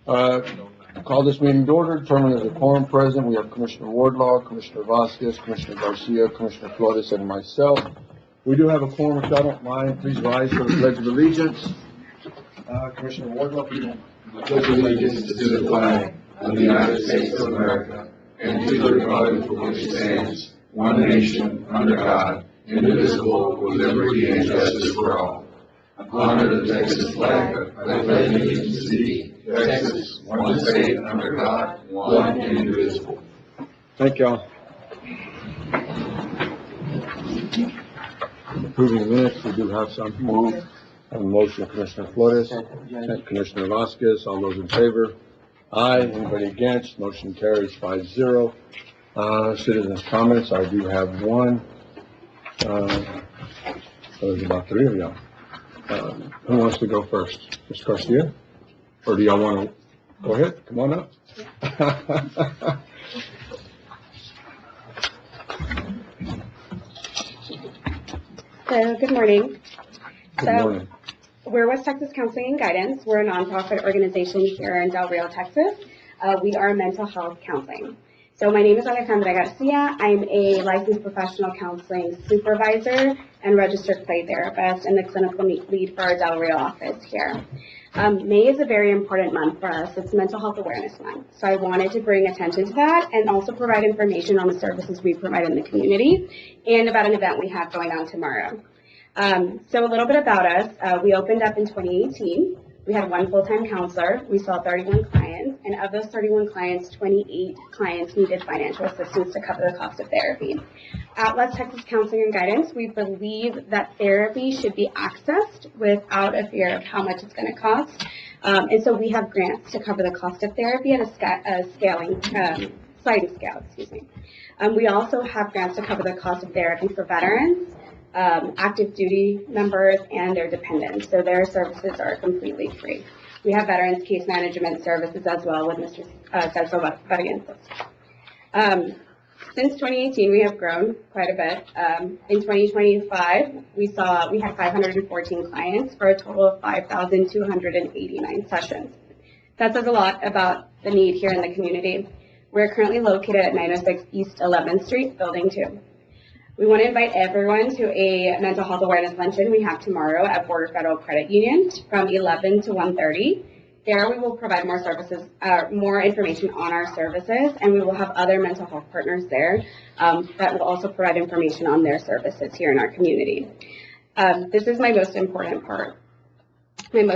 Call this meeting to order. Determined as a quorum present. We have Commissioner Wardlaw, Commissioner Vasquez, Commissioner Garcia, Commissioner Flores, and myself. We do have a quorum. If y'all don't mind, please rise for the Pledge of Allegiance. Commissioner Wardlaw, please. I pledge allegiance to the flag of the United States of America and to the republic for which it stands, one nation, under God, indivisible, with liberty and justice for all. Honor the Texas flag. I pledge allegiance to thee, Texas, one state under God, one and indivisible. Thank y'all. Approving the minutes, we do have some. Move. Have a motion, Commissioner Flores, and Commissioner Vasquez. All those in favor? Aye. Anybody against? Motion carries 5-0. Citizens' comments, I do have one. There's about three of y'all. Who wants to go first? Ms. Garcia? Or do y'all want to go ahead? Come on up. So, good morning. Good morning. We're West Texas Counseling and Guidance. We're a nonprofit organization here in Del Rio, Texas. We are mental health counseling. So my name is Alejandra Garcia. I'm a licensed professional counseling supervisor and registered play therapist and the clinical lead for our Del Rio office here. May is a very important month for us. It's Mental Health Awareness Month. So I wanted to bring attention to that and also provide information on the services we provide in the community and about an event we have going on tomorrow. So a little bit about us. We opened up in 2018. We had one full-time counselor. We saw 31 clients, and of those 31 clients, 28 clients needed financial assistance to cover the cost of therapy. At West Texas Counseling and Guidance, we believe that therapy should be accessed without a fear of how much it's going to cost. And so we have grants to cover the cost of therapy at a sliding scale, excuse me. We also have grants to cover the cost of therapy for veterans, active duty members, and their dependents. So their services are completely free. We have veterans case management services as well with Mr. Celso Vargas. Since 2018, we have grown quite a bit. In 2025, we had 514 clients for a total of 5,289 sessions. That says a lot about the need here in the community. We're currently located at 906 East 11th Street, Building 2. We want to invite everyone to a mental health awareness luncheon we have tomorrow at Border Federal Credit Union from 11 to 1:30. There we will provide more services, more information on our services, and we will have other mental health partners there that will also provide information on their services here in our community. This is my most important point. In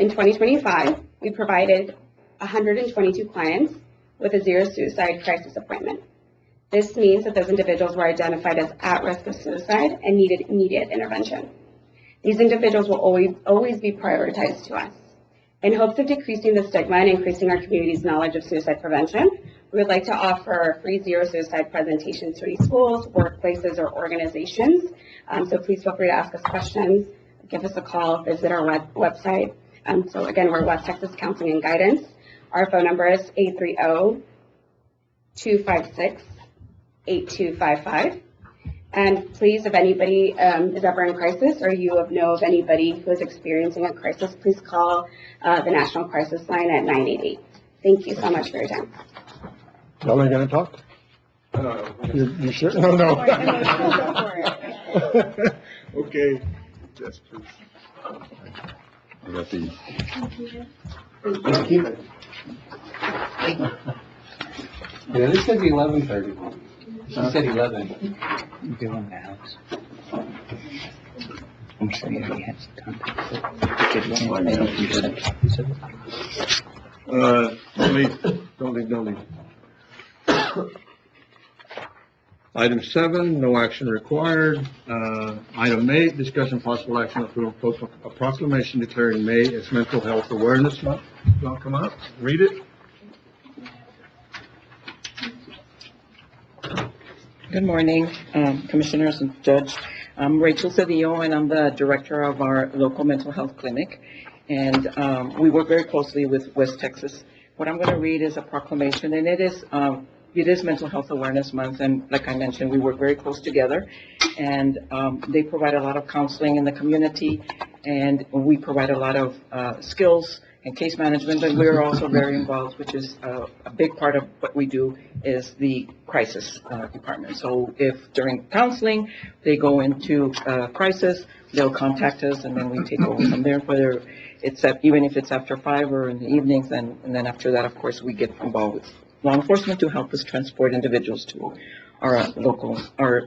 2025, we provided 122 clients with a zero suicide crisis appointment. This means that those individuals were identified as at risk of suicide and needed immediate intervention. These individuals will always be prioritized to us. In hopes of decreasing the stigma and increasing our community's knowledge of suicide prevention, we would like to offer free zero suicide presentations to any schools, workplaces, or organizations. So please feel free to ask us questions, give us a call, visit our website. So again, we're West Texas Counseling and Guidance. Our phone number is 830-256-8255. And please, if anybody is ever in crisis or you know of anybody who is experiencing a crisis, please call the National Crisis Line at 988. Thank you so much for your time. Y'all ain't gonna talk? You sure? No. Okay. Yes, please. I got these. Keep it. Yeah, this said 11:30. She said 11. You doing the house? I'm sure you already have some Don't leave. Item 7, no action required. Item 8, discussion possible action approve a proclamation declaring May as Mental Health Awareness Month. Y'all come up, read it. Good morning, Commissioners and Judge. I'm Rachel Cedillo, and I'm the director of our local mental health clinic. And we work very closely with West Texas. What I'm going to read is a proclamation, and it is Mental Health Awareness Month. And like I mentioned, we work very close together. And they provide a lot of counseling in the community, and we provide a lot of skills and case management, but we're also very involved, which is a big part of what we do is the crisis department. So if during counseling, they go into crisis, they'll contact us, and then we take over from there, whether it's even if it's after 5 or in the evenings, and then after that, of course, we get involved with law enforcement to help us transport individuals to our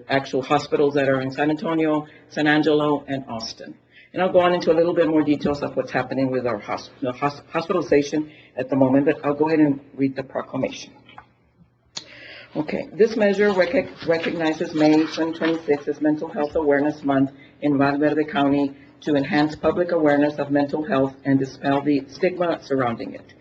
actual hospitals that are in San Antonio, San Angelo, and Austin. And I'll go on into a little bit more details of what's happening with our hospitalization at the moment, but I'll go ahead and read the proclamation. Okay, this measure recognizes May 2026 as Mental Health Awareness Month in Valverde County to enhance public awareness of mental health and dispel the stigma surrounding it.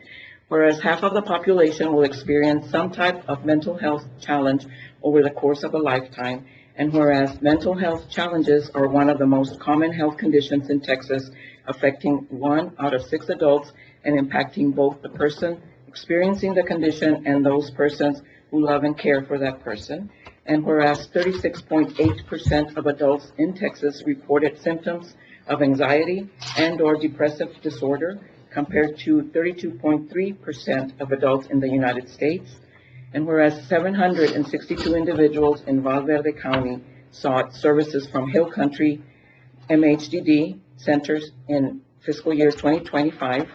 Whereas half of the population will experience some type of mental health challenge over the course of a lifetime, and whereas mental health challenges are one of the most common health conditions in Texas, affecting 1 out of 6 adults and impacting both the person experiencing the condition and those persons who love and care for that person. And whereas 36.8% of adults in Texas reported symptoms of anxiety and/or depressive disorder, compared to 32.3% of adults in the United States. And whereas 762 individuals in Valverde County sought services from Hill Country MHDD centers in fiscal year 2025,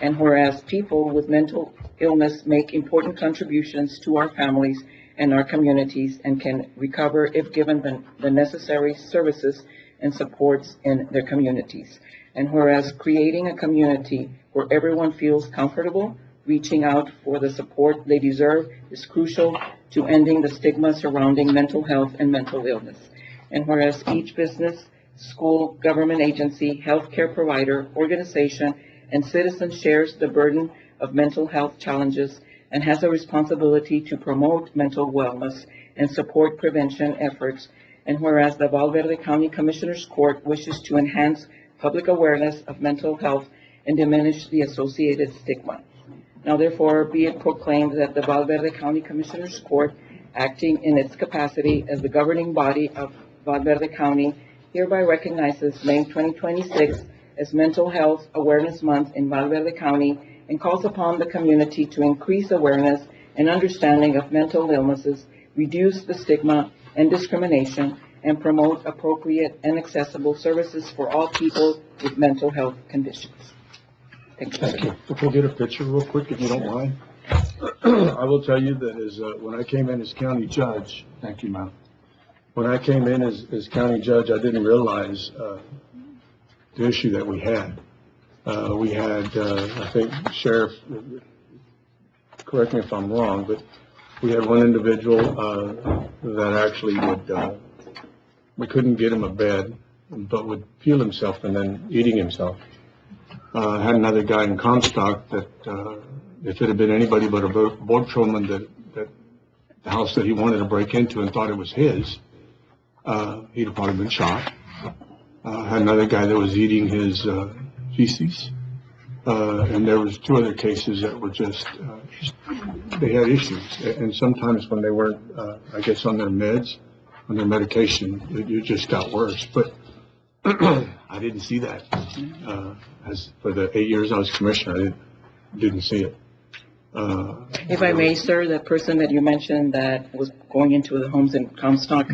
and whereas people with mental illness make important contributions to our families and our communities and can recover if given the necessary services and supports in their communities. And whereas creating a community where everyone feels comfortable reaching out for the support they deserve is crucial to ending the stigma surrounding mental health and mental illness. And whereas each business, school, government agency, healthcare provider, organization, and citizen shares the burden of mental health challenges and has a responsibility to promote mental wellness and support prevention efforts. And whereas the Valverde County Commissioners Court wishes to enhance public awareness of mental health and diminish the associated stigma. Now therefore be it proclaimed that the Valverde County Commissioners Court, acting in its capacity as the governing body of Valverde County, hereby recognizes May 2026 as Mental Health Awareness Month in Valverde County and calls upon the community to increase awareness and understanding of mental illnesses, reduce the stigma and discrimination, and promote appropriate and accessible services for all people with mental health conditions. Thank you. Thank you. If we'll get a picture real quick, if you don't mind. I will tell you that when I came in as county judge, thank you, ma'am. When I came in as county judge, I didn't realize the issue that we had. We had, I think, Sheriff, correct me if I'm wrong, but we had one individual that actually would, we couldn't get him a bed, but would peel himself and then eating himself. I had another guy in Comstock that if it had been anybody but a board patrolman that the house that he wanted to break into and thought it was his, he'd have probably been shot. I had another guy that was eating his feces. And there was 2 other cases that were just they had issues. And sometimes when they weren't, I guess, on their meds, on their medication, it just got worse. But I didn't see that. As for the 8 years I was commissioner, I didn't see it. If I may, sir, the person that you mentioned that was going into the homes in Comstock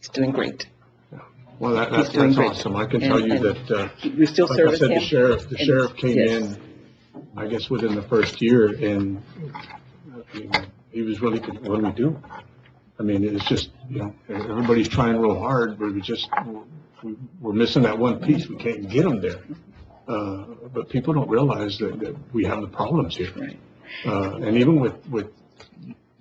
is doing great. Well, that's awesome. I can tell you that, we still like I service said, him. the sheriff came in, I guess, within the first year, and I mean, he was really, what do we do? I mean, it's just, everybody's trying real hard, but we're missing that one piece. We can't get them there. But people don't realize that we have the problems here. Right. And even with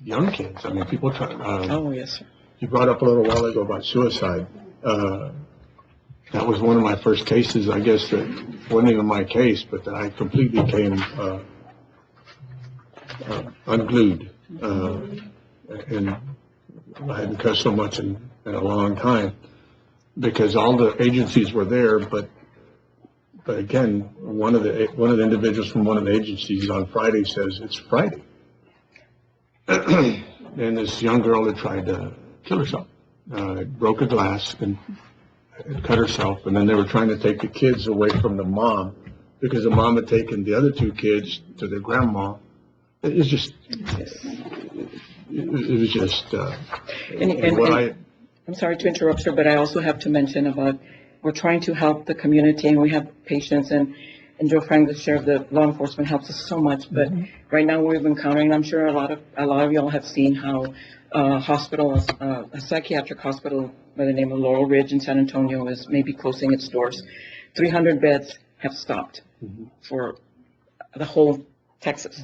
young kids, I mean, people try. Oh, yes, sir. You brought up a little while ago about suicide. That was one of my first cases, I guess, that wasn't even my case, but that I completely came unglued. And I hadn't cussed so much in a long time because all the agencies were there, but again, one of the individuals from one of the agencies on Friday says it's Friday. And this young girl had tried to kill herself. Broke a glass and cut herself, and then they were trying to take the kids away from the mom because the mom had taken the other two kids to their grandma. It was just, it was just, and what I, I'm sorry to interrupt, sir, but I also have to mention about, we're trying to help the community, and we have patients, and Joe Frank, the sheriff, the law enforcement helps us so much, but right now we've been encountering, I'm sure a lot of y'all have seen how hospitals, a psychiatric hospital by the name of Laurel Ridge in San Antonio is maybe closing its doors. 300 beds have stopped for the whole Texas.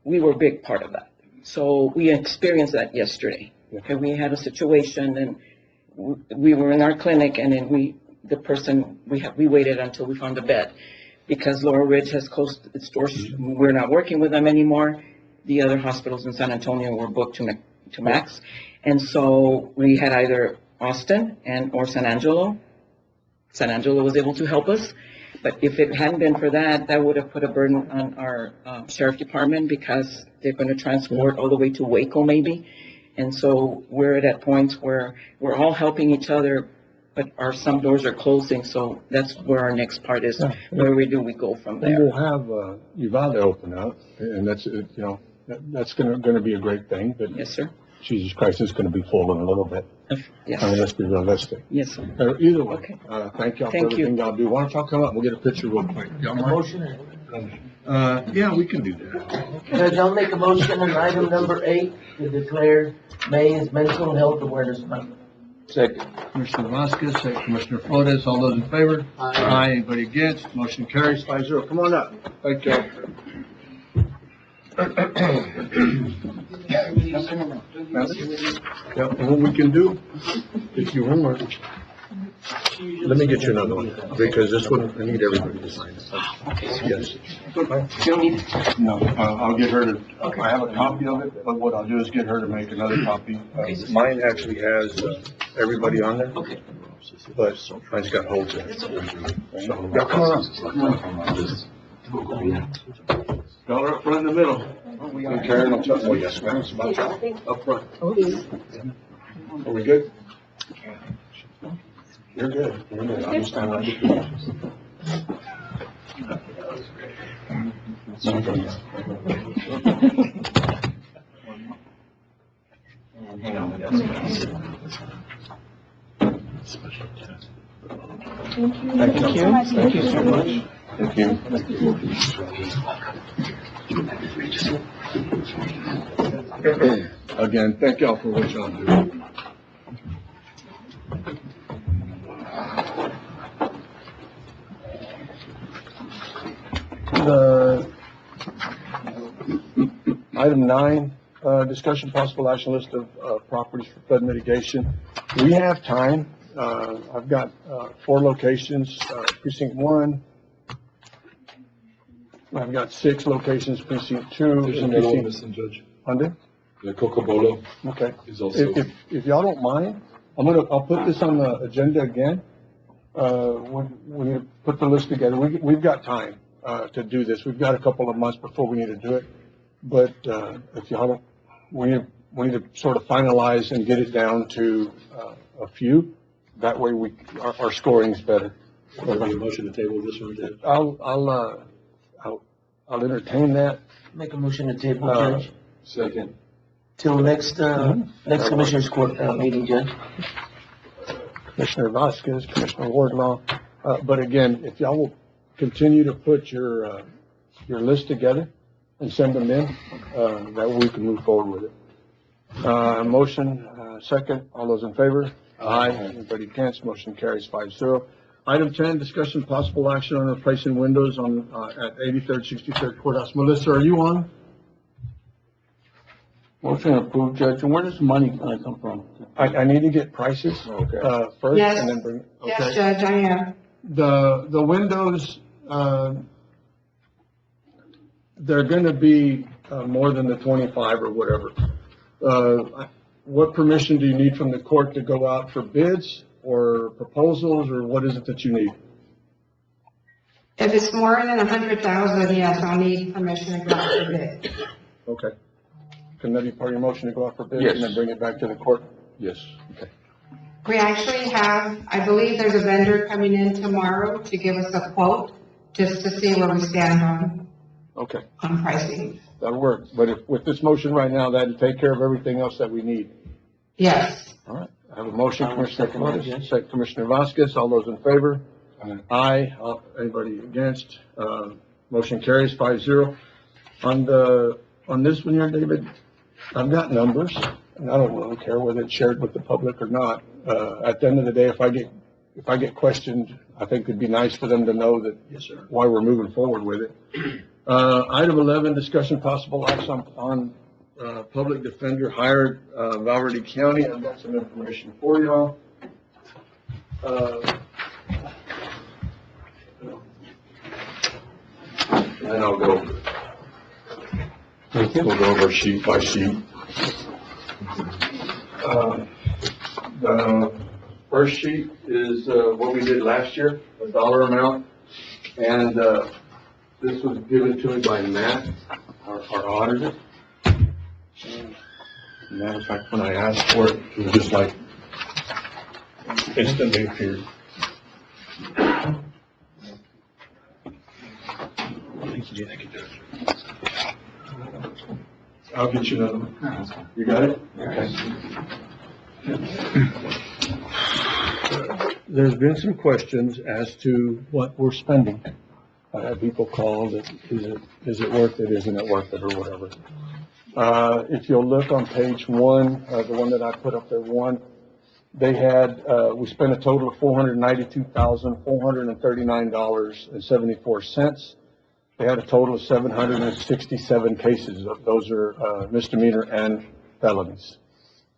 We were a big part of that. So we experienced that yesterday. Okay, we had a situation, and we were in our clinic, and then we waited until we found a bed, because Laurel Ridge has closed its doors. We're not working with them anymore. The other hospitals in San Antonio were booked to max. And so we had either Austin or San Angelo. San Angelo was able to help us. But if it hadn't been for that, that would have put a burden on our sheriff department, because they're going to transport all the way to Waco maybe. And so we're at that point where we're all helping each other, but some doors are closing. So that's where our next part is. Yeah. Where we go from and there. we'll have Uvalde open up, and that's, that's going to be a great thing, but Yes, sir. Jesus Christ, it's going to be full in a little bit. I mean, Yes. let's be realistic. Yes, sir. Either way, Okay. thank y'all for Thank you. everything y'all do. Why don't y'all come up, we'll get a picture real quick. Y'all mind? Motion. Yeah, we can do that. Judge, I'll make a motion on item number 8 to declare May as Mental Health Awareness Month. Second. Commissioner Vasquez, second Commissioner Flores, all those in favor? Aye. Anybody against? Motion carries 5-0. Come on up. Thank y'all. Yeah, and what we can do, if you want, let me get you another one, because this one, I need everybody to sign it. Yes. No, I'll get her to, I have a copy of it, but what I'll do is get her to make another copy. Mine actually has everybody on there. Okay. But mine's got holes in it. So, yeah, come on up. Y'all are up front in the middle. And Karen will tell, oh, yes, ma'am, it's about time. Up front. Are we good? You're good. You're good. I'll just stand right here. Thank you. Thank you so much. Thank you. Again, thank y'all for what y'all do. Item 9, discussion possible action list of properties for flood mitigation. We have time. I've got 4 locations, precinct 1. I've got 6 locations, precinct 2. There's another one missing, Judge. Under? The Cocobolo Okay. is also. If y'all don't mind, I'll put this on the agenda again. When you put the list together, we've got time, to do this. We've got a couple of months before we need to do it. But, if y'all don't, we need to sort of finalize and get it down to, a few. That way our scoring's better. There'll be a motion to table this one, Judge. I'll entertain that. Make a motion to table, Uh, Judge, Second. till next Commissioners Court meeting, Judge. Commissioner Vasquez, Commissioner Wardlaw. But again, if y'all will continue to put your list together and send them in, that way we can move forward with it. Motion, second, all those in favor? Aye. Anybody against? Motion carries 5-0. Item 10, discussion possible action on replacing windows at 83rd, 63rd Courthouse. Melissa, are you on? Motion approved, Judge. And where does the money gonna come from? I need to get prices, first Yes. and then bring, Yes, okay? Judge, I am. The windows, they're gonna be, more than the 25 or whatever. What permission do you need from the court to go out for bids or proposals, or what is it that you need? If it's more than 100,000, yes, I'll need permission to go out for bid. Okay. Can that be part of your motion to go out for bids Yes. and then bring it back to the court? Yes. Okay. We actually have, I believe there's a vendor coming in tomorrow to give us a quote just to see where we stand Okay, on pricing. that'll work. But if, with this motion right now, that'll take care of everything else that we need. Yes. All right, I have a motion, I will Commissioner second that, Flores, Judge. second Commissioner Vasquez, all those in favor? Aye. Aye. Anybody against? Motion carries 5-0. On this one here, David, I've got numbers, and I don't really care whether it's shared with the public or not. At the end of the day, if I get questioned, I think it'd be nice for them to know that. Yes, sir. Why we're moving forward with it. Item 11, discussion possible action on public defender hired, Valverde County. I've got some information for y'all. And I'll go over it. We'll go over sheet by sheet. The first sheet is what we did last year, the dollar amount. And this was given to me by Matt, our auditor. Matter of fact, when I asked for it, it was just like instantly appeared. I'll get you another one. You got it? Okay. There's been some questions as to what we're spending. I had people call that, is it worth it, isn't it worth it, or whatever. If you'll look on page 1, the one that I put up there, 1, they had, we spent a total of $492,439.74. They had a total of 767 cases. Those are misdemeanor and felonies.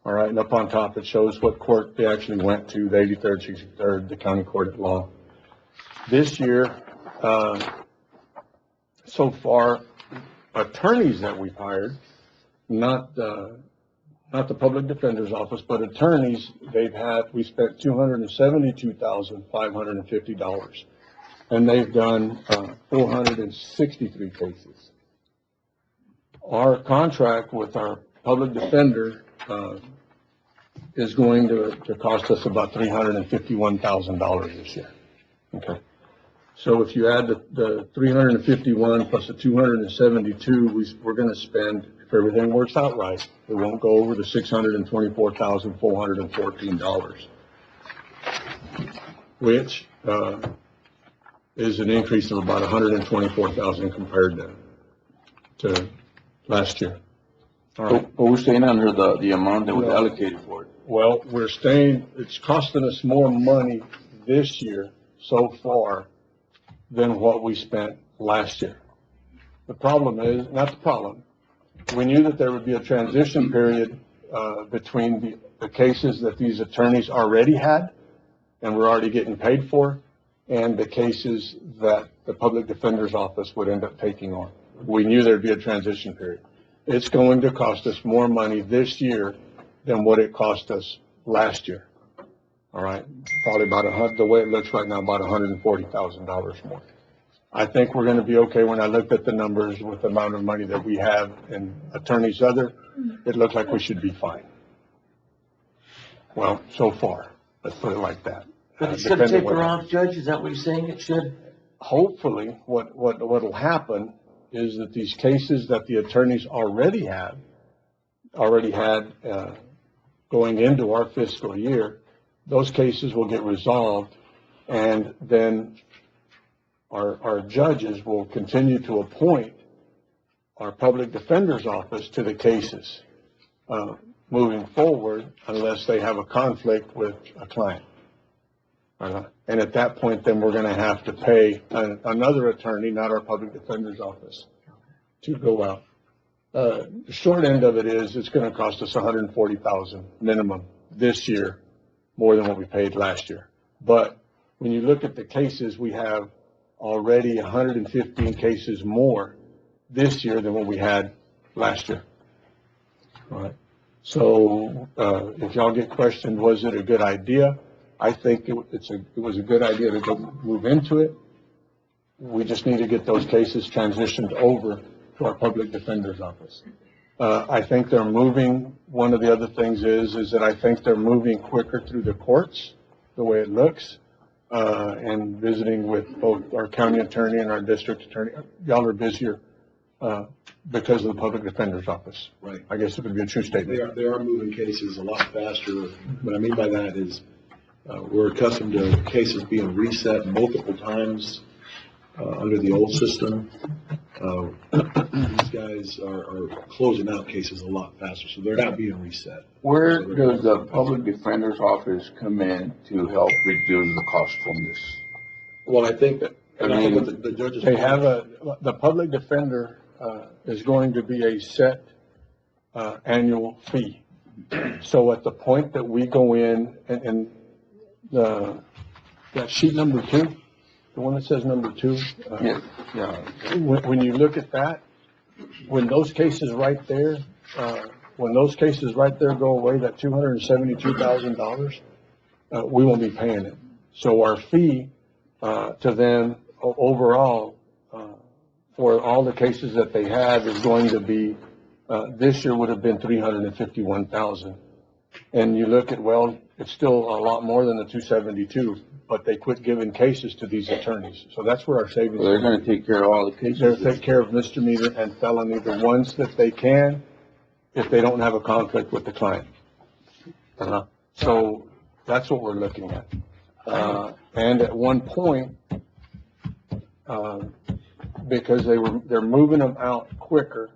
All right, and up on top, it shows what court they actually went to, the 83rd, 63rd, the county court at law. This year, so far, attorneys that we've hired, not the public defender's office, but attorneys, we spent $272,550. And they've done 463 cases. Our contract with our public defender is going to cost us about $351,000 this year. Okay. So if you add the 351 plus the 272, we're going to spend, if everything works out right, it won't go over the $624,414, which is an increase of about $124,000 compared to last year. All right. But we're staying under the amount that was allocated for it. Well, it's costing us more money this year so far than what we spent last year. The problem is, not the problem, we knew that there would be a transition period between the cases that these attorneys already had and were already getting paid for, and the cases that the public defender's office would end up taking on. We knew there'd be a transition period. It's going to cost us more money this year than what it cost us last year. All right, probably the way it looks right now, about $140,000 more. I think we're going to be okay. When I looked at the numbers with the amount of money that we have and attorneys it looks like we should be fine. Well, so far, let's put it like that. But it should taper off, Judge, is that what you're saying? It should? Hopefully, what'll happen is that these cases that the attorneys already had going into our fiscal year, those cases will get resolved, and then our judges will continue to appoint our public defender's office to the cases moving forward, unless they have a conflict with a client. And at that point, then we're going to have to pay another attorney, not our public defender's office, to go out. The short end of it is it's going to cost us $140,000 minimum this year, more than what we paid last year. But when you look at the cases, we have already 115 cases more this year than what we had last year. All right. So if y'all get questioned, was it a good idea? I think it was a good idea to go move into it. We just need to get those cases transitioned over to our public defender's office. I think they're moving. One of the other things is that I think they're moving quicker through the courts, the way it looks. and visiting with both our county attorney and our district attorney. Y'all are busier, because of the public defender's office. Right. I guess it would be a true statement. They are moving cases a lot faster. What I mean by that is, we're accustomed to cases being reset multiple times, under the old system. These guys are closing out cases a lot faster, so they're not being reset. Where does the public defender's office come in to help reduce the cost from this? Well, I think that, I mean, what the judges. They have the public defender, is going to be a set, annual fee. So at the point that we go in and that sheet number 2, the one that says number 2. Yeah. When you look at that, when those cases right there go away, that $272,000, we won't be paying it. So our fee, to them overall, for all the cases that they have is going to be, this year would have been $351,000. And you look at, well, it's still a lot more than the 272, but they quit giving cases to these attorneys. So that's where our savings. So they're gonna take care of all the cases? They'll take care of misdemeanor and felony, the ones that they can, if they don't have a conflict with the client. So that's what we're looking at. And at one point, because they're moving them out quicker,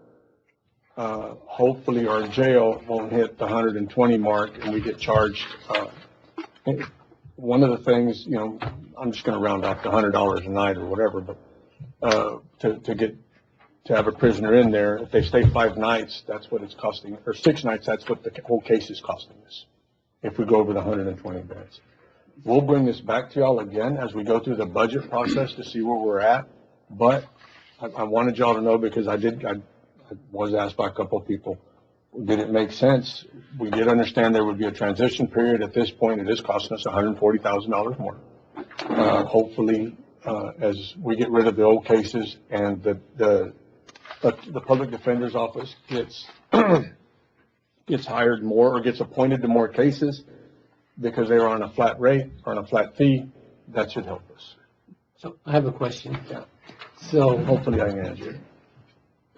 hopefully our jail won't hit the 120 mark and we get charged. One of the things, I'm just gonna round off to $100 a night or whatever, but, to have a prisoner in there, if they stay 5 nights, that's what it's costing, or 6 nights, that's what the whole case is costing us, if we go over the 120 beds. We'll bring this back to y'all again as we go through the budget process to see where we're at, but I wanted y'all to know, because I was asked by a couple of people, did it make sense? We did understand there would be a transition period. At this point, it is costing us $140,000 more. Hopefully, as we get rid of the old cases and the public defender's office gets hired more or gets appointed to more cases because they were on a flat rate or on a flat fee, that should help us. So I have a question. Yeah. So Hopefully I can answer it.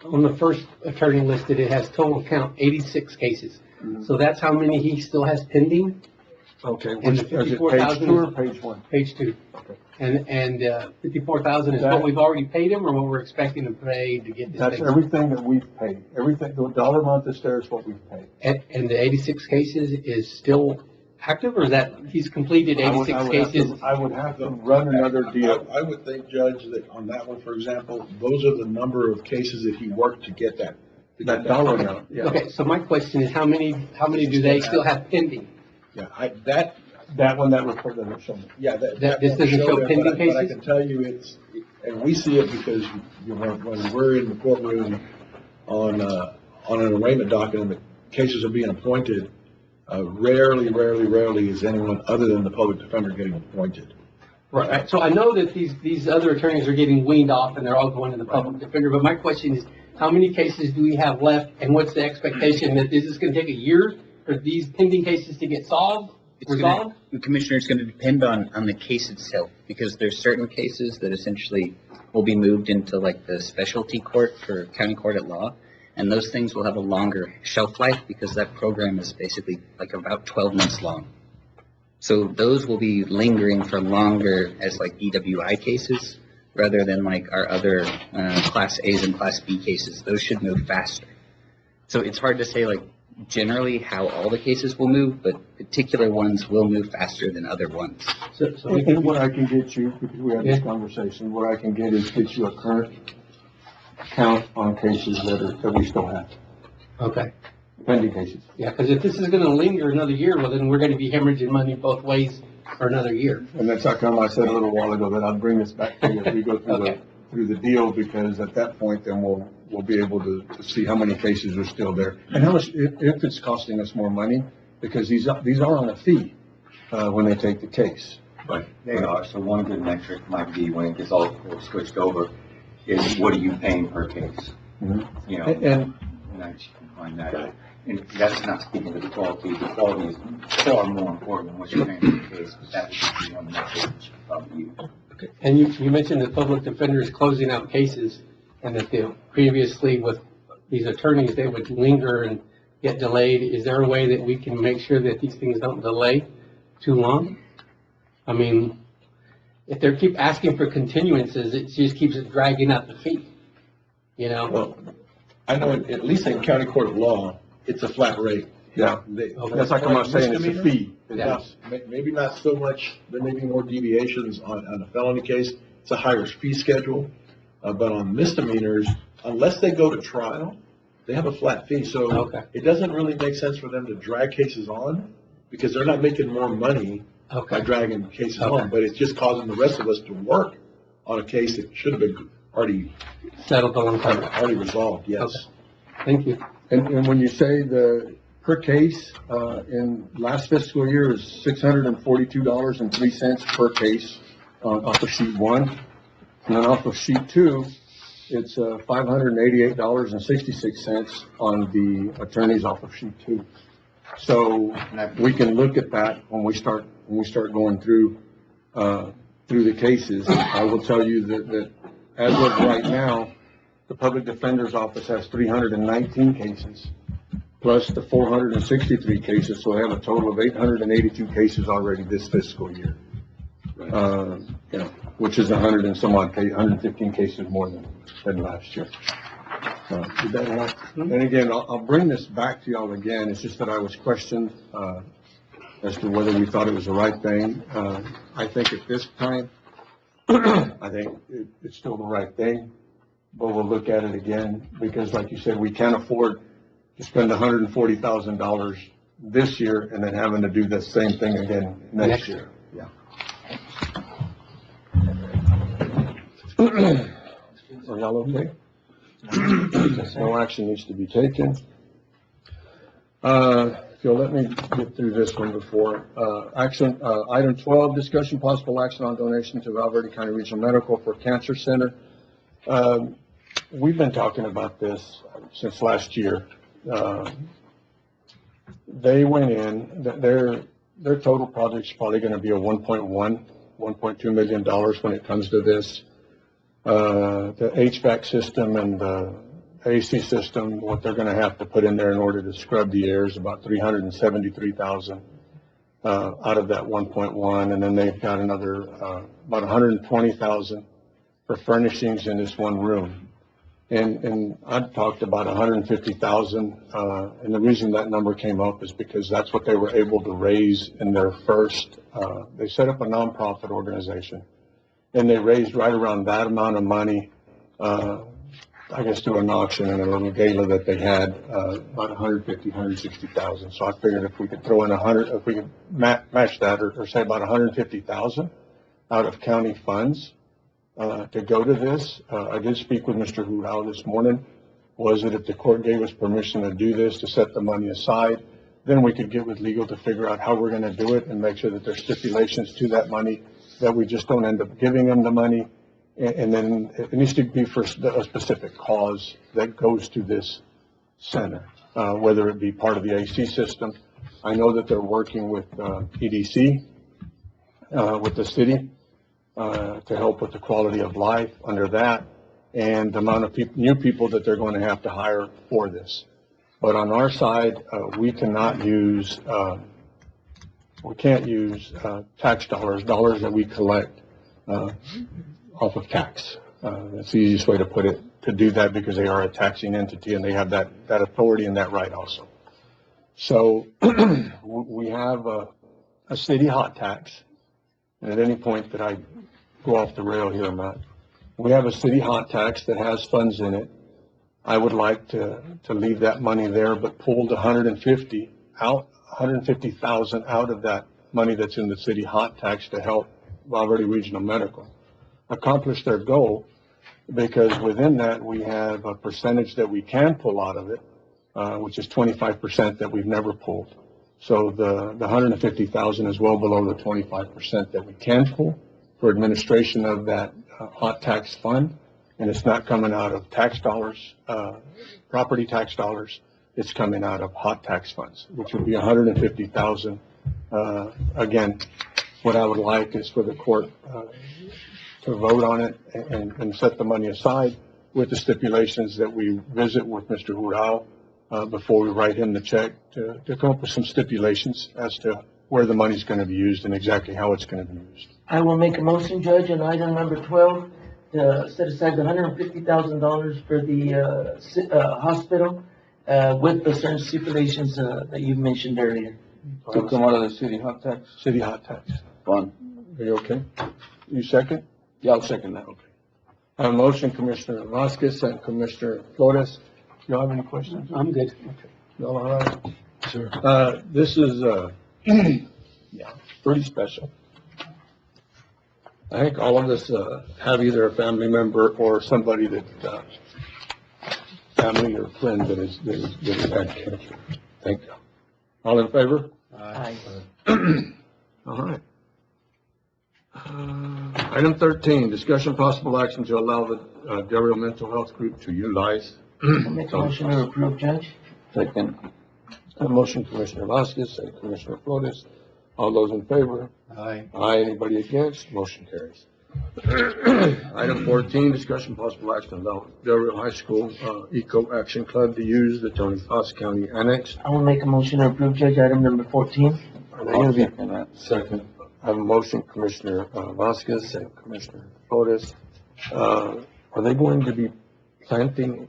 on the first attorney listed, it has total count 86 cases. So that's how many he still has pending, Okay, And which, the is it page 54,000 2 or page 1? page 2. Okay. And 54,000 is That- what we've already paid him or what we're expecting to pay to get this That's thing? everything that we've paid. Everything, the dollar amount that's there is what we've paid. And the 86 cases is still active, or is that, he's completed 86 cases? I would have to run another deal. I would think, Judge, that on that one, for example, those are the number of cases that he worked to get that. That dollar amount, yeah. Okay, so my question is, how many do they still have pending? Yeah, That one, that report doesn't show me. yeah, That this won't doesn't show there, pending but I cases? can tell you and we see it because, when we're in the courtroom on an arraignment docket and the cases are being appointed, rarely is anyone other than the public defender getting appointed. Right, so I know that these other attorneys are getting weaned off and they're all going to the public defender, but my question is, how many cases do we have left, and what's the expectation that this is gonna take a year for these pending cases to get resolved? Commissioner, it's going to depend on the case itself, because there's certain cases that essentially will be moved into like the specialty court for county court at law, and those things will have a longer shelf life because that program is basically like about 12 months long. So those will be lingering for longer as like EWI cases, rather than like our other Class A's and Class B cases. Those should move faster. So it's hard to say like generally how all the cases will move, but particular ones will move faster than other ones. So And what I can get you, because we had this conversation, what I can get you a current count on cases that we still have, okay, pending cases. yeah, because if this is gonna linger another year, well, then we're gonna be hemorrhaging money both ways for another year. And that's how come I said a little while ago that I'd bring this back to you as we go through Okay. through the deal, because at that point, then we'll be able to see how many cases are still there. And how much, if it's costing us more money, because these are on a fee, when they take the case. But they are, so one good metric might be when it gets all switched over, is what are you paying per case? Mhm. You know, And and I can find that out. And that's not speaking to the quality. The quality is far more important than what's your name in the case, but that would be one metric that should probably use. And you mentioned the public defender is closing out cases, and that they previously with these attorneys, they would linger and get delayed. Is there a way that we can make sure that these things don't delay too long? I mean, if they keep asking for continuances, it just keeps dragging out the fee, you know? Well, I know at least in county court of law, it's a flat rate. Yeah, that's like I'm saying, it's a fee. Yeah. Maybe not so much, there may be more deviations on a felony case, it's a higher fee schedule. But on misdemeanors, unless they go to trial, they have a flat fee. So Okay. it doesn't really make sense for them to drag cases on because they're not making more money by Okay, dragging cases Okay. on, but it's just causing the rest of us to work on a case that should have been already settled a long time ago. resolved, yes. Okay. Thank you. And when you say the per case, in last fiscal year is $642.03 per case off of sheet one. And then off of sheet two, it's $588.66 on the attorneys off of sheet two. So we can look at that when we start going through the cases. I will tell you that as of right now, the public defender's office has 319 cases, plus the 463 cases, so they have a total of 882 cases already this fiscal year. Which is 100 and some odd, 115 cases more than last year. Did that help? And again, I'll bring this back to y'all again. It's just that I was questioned as to whether we thought it was the right thing. I think at this time, I think it's still the right thing, but we'll look at it again because, like you said, we can't afford to spend $140,000 this year and then having to do the same thing again next year. Yeah. Are y'all okay? No action needs to be taken. If you'll let me get through this one before. Item 12, discussion possible action on donation to Val Verde County Regional Medical for Cancer Center. We've been talking about this since last year. They went in, their total project's probably gonna be a $1.2 million when it comes to this. The HVAC system and the AC system, what they're gonna have to put in there in order to scrub the air is about $373,000 out of that 1.1, and then they've got another about $120,000 for furnishings in this one room. And I'd talked about $150,000, and the reason that number came up is because that's what they were able to raise in their first. They set up a nonprofit organization, and they raised right around that amount of money. I guess through an auction and a little gala that they had, about $160,000. So I figured if we could throw in if we could match that, or say about $150,000 out of county funds to go to this. I did speak with Mr. Hurao this morning. Was that if the court gave us permission to do this, to set the money aside, then we could get with legal to figure out how we're going to do it and make sure that there's stipulations to that money, that we just don't end up giving them the money. And then it needs to be for a specific cause that goes to this center, whether it be part of the AC system. I know that they're working with EDC, with the city, to help with the quality of life under that and the amount of new people that they're going to have to hire for this. But on our side, we cannot use, we can't use tax dollars that we collect off of tax. That's the easiest way to put it, to do that, because they are a taxing entity and they have that authority and that right also. So we have a city hot tax. And at any point that I go off the rail here, Matt, we have a city hot tax that has funds in it. I would like to leave that money there, but pull the $150,000 out of that money that's in the city hot tax to help Val Verde Regional Medical accomplish their goal, because within that we have a percentage that we can pull out of it, which is 25% that we've never pulled. So the $150,000 is well below the 25% that we can pull for administration of that hot tax fund, and it's not coming out of tax dollars, property tax dollars. it's coming out of hot tax funds, which would be $150,000. Again, what I would like is for the court, to vote on it and set the money aside with the stipulations that we visit with Mr. Hurao, before we write him the check, to come up with some stipulations as to where the money's gonna be used and exactly how it's gonna be used. I will make a motion, Judge, on item number 12, to set aside the $150,000 for the hospital, with the certain stipulations that you mentioned earlier. To come out of the city hot tax City hot tax. fund. Are you okay? You second? Yeah, I'll second that. Okay. I have a motion, Commissioner Vasquez and Commissioner Flores. Do you have any questions? I'm good. No, all right. Sure. This is, yeah, pretty special. I think all of us, have either a family member or somebody that, family or friend that has had cancer. Thank you. All in favor? Aye. All right. Item 13, discussion possible action to allow the Del Rio Mental Health Group to utilize. I'll make a motion to approve, Judge. Second. A motion, Commissioner Vasquez and Commissioner Flores. All those in favor? Aye. Aye. Anybody against? Motion carries. Item 14, discussion possible action to allow Del Rio High School Eco Action Club to use the Tony Foss County Annex. I will make a motion to approve, Judge, item number 14. Are they gonna be second? I have a motion, Commissioner Vasquez and Commissioner Flores. Are they going to be planting?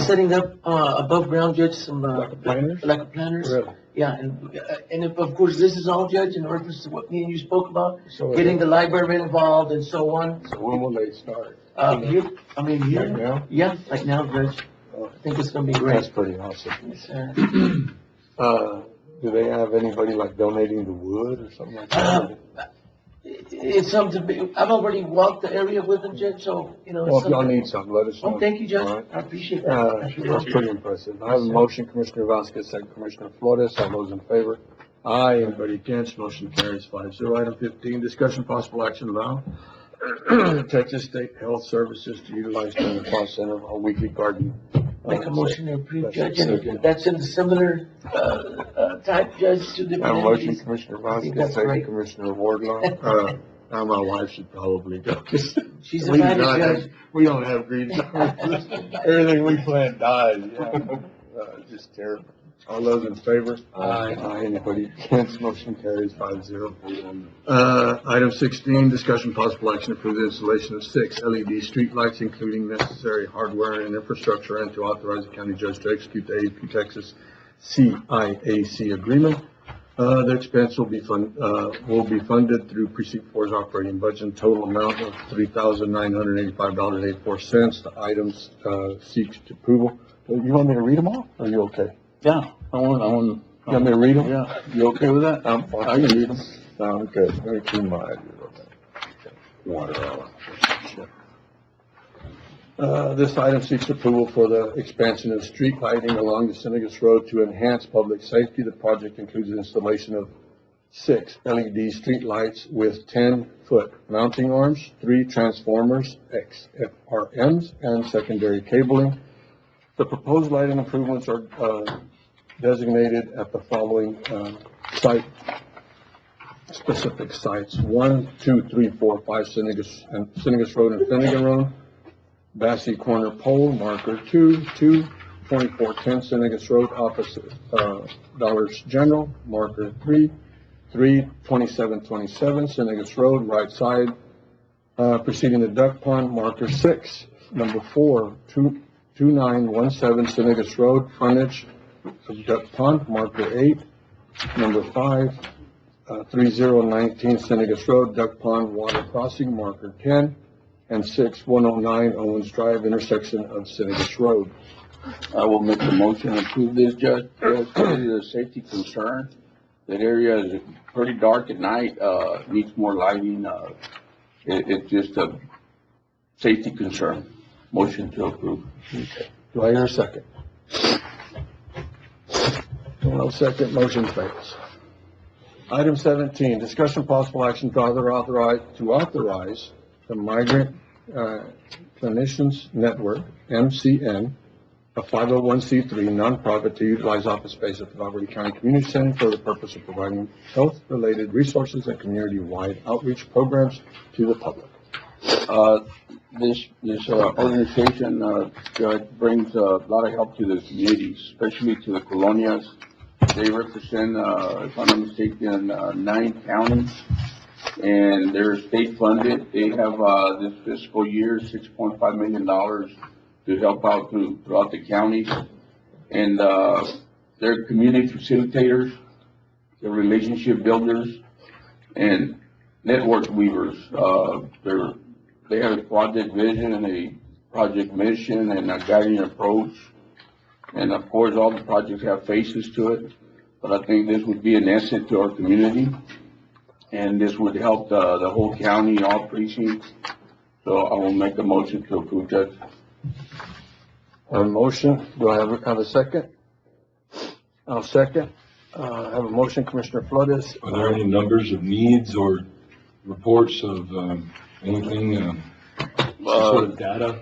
Setting up, above ground, Judge, some, Like a planters? like a planters. Really? Yeah, and if, of course, this is all, Judge, in reference to what me and you spoke about, So getting the library involved and so on. So when will they start? Here, I mean, Right here, now? yeah, like now, Judge. I think it's gonna be That's great. pretty awesome. Yes, sir. Do they have anybody like donating the wood or something like that? It's something, I've already walked the area with them, Judge, so, you know. Well, it's if y'all something- need something, let us know. Oh, thank you, All Judge. right. I appreciate that. That's pretty impressive. I have a motion, Commissioner Vasquez, second Commissioner Flores. All those in favor? Aye. Anybody against? Motion carries 5-0. Item 15, discussion possible action allow Texas State Health Services to utilize the Foss Center a weekly garden. Make a motion to approve, That's Judge, it. and that's in the similar, type, Judge, to the. I have a motion, Commissioner I think Vasquez, that's second great. Commissioner Wardlaw. Now my wife should probably go. She's We do invited, not have- Judge. We don't have green thumbs. Everything we plant dies, yeah. Just terrible. All those in favor? Aye. Anybody against? Motion carries 5-0. Item 16, discussion possible action to approve the installation of 6 LED streetlights, including necessary hardware and infrastructure, and to authorize the county judge to execute the AEP Texas CIAC agreement. The expense will be funded through Precinct 4's operating budget, total amount of $3,985.84. The items, seeks approval. You want me to read them all? Or are you okay? Yeah, I want, You want me to read them? yeah, you okay with that? I can read them. Sound good. Let me clean my eyes a little bit. Water out. This item seeks approval for the expansion of street lighting along the Senegas Road to enhance public safety. The project includes the installation of 6 LED street lights with 10-foot mounting arms, 3 transformers, XFRMs, and secondary cabling. The proposed lighting improvements are designated at the following site-specific sites: 1, 2, 3, 4, 5 Senegas Road and Finnegan Road. Bassey Corner Pole, marker 2, 2410 Senegas Road, opposite Dollars General, marker 3, 2727 Senegas Road, right side, preceding the duck pond, marker 6. Number 4, 2917 Senegas Road, frontage of duck pond, marker 8. Number 5, 3019 Senegas Road, duck pond, water crossing, marker 10. And 6, 109 Owens Drive, intersection of Senegas Road. I will make the motion to approve this, Judge. There's a safety concern. That area is pretty dark at night, needs more lighting, it's just a safety concern. Motion to approve. Do I hear a second? No second, motion fails. Item 17, discussion possible action to authorize the Migrant Clinicians Network, MCN, a 501c3 nonprofit to utilize office space at the Valverde County Community Center for the purpose of providing health-related resources and community-wide outreach programs to the public. This organization, Judge, brings a lot of help to the community, especially to the colonias. They represent, if I'm not mistaken, 9 counties, and they're state funded. They have, this fiscal year, $6.5 million to help out throughout the counties. And, they're community facilitators, they're relationship builders, and network weavers. They have a project vision and a project mission and a guiding approach. And of course, all the projects have faces to it, but I think this would be an asset to our community. And this would help the whole county, all precincts. So I will make a motion to approve, Judge. A motion, do I have a second? I'll second. I have a motion, Commissioner Flores. Are there any numbers of needs or reports of, anything, some sort of data?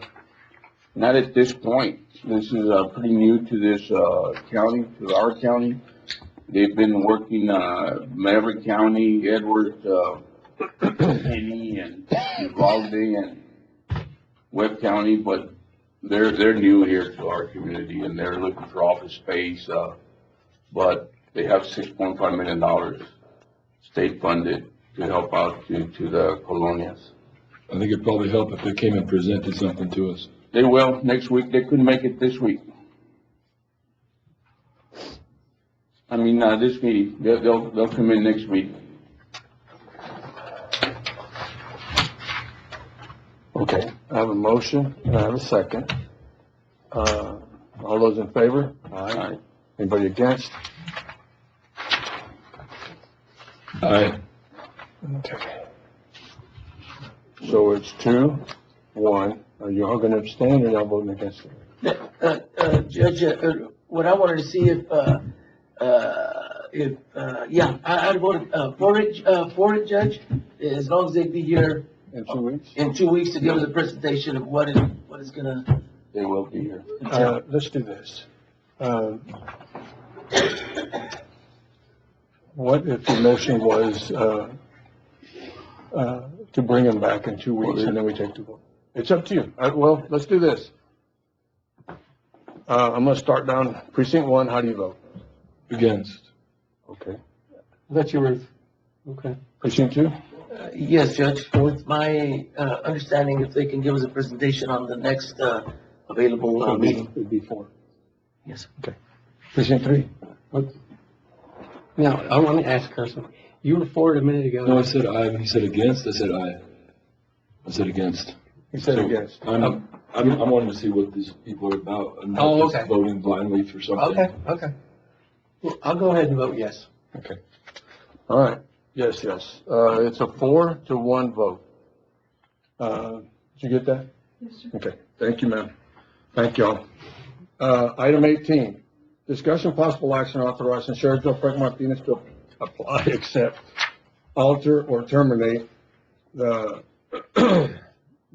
Not at this point. This is pretty new to this county, to our county. They've been working Maverick County, Edwards, Penny, and Uvalde, and Webb County, but they're new here to our community, and they're looking for office space. But they have $6.5 million state funded to help out to the colonias. I think it'd probably help if they came and presented something to us. They will next week. They couldn't make it this week. I mean, this meeting. They'll come in next week. Okay, I have a motion, and I have a second. All those in favor? Aye. Anybody against? Aye. Okay. So it's 2-1. Are you all gonna abstain or y'all voting against it? Judge, what I wanted to see I'd vote for it, Judge, as long as they'd be here In 2 weeks? in 2 weeks to give us a presentation of what it's gonna They will be here. entail. Let's do this. What if the motion was, to bring them back in 2 weeks and then we take the vote? It's up to you. Well, let's do this. I'm gonna start down precinct 1. How do you vote? Against. Okay. That's yours. Okay. Precinct 2? Yes, Judge, with my understanding, if they can give us a presentation on the next available meeting. It'd be 4. Yes. Okay. Precinct 3? Now, I want to ask her something. You were for it a minute ago. No, I said aye. When he said against, I said aye. I said against. He said against. I'm wanting to see what these people are about. I'm Oh, not just okay. voting blindly for something. Okay. Well, I'll go ahead and vote yes. Okay. All right. Yes. It's a 4-1 vote. Did you get that? Yes, sir. Okay. Thank you, ma'am. Thank y'all. Item 18, discussion possible action authorizing Sheriff Joe Frank Martinez to apply, accept, alter, or terminate the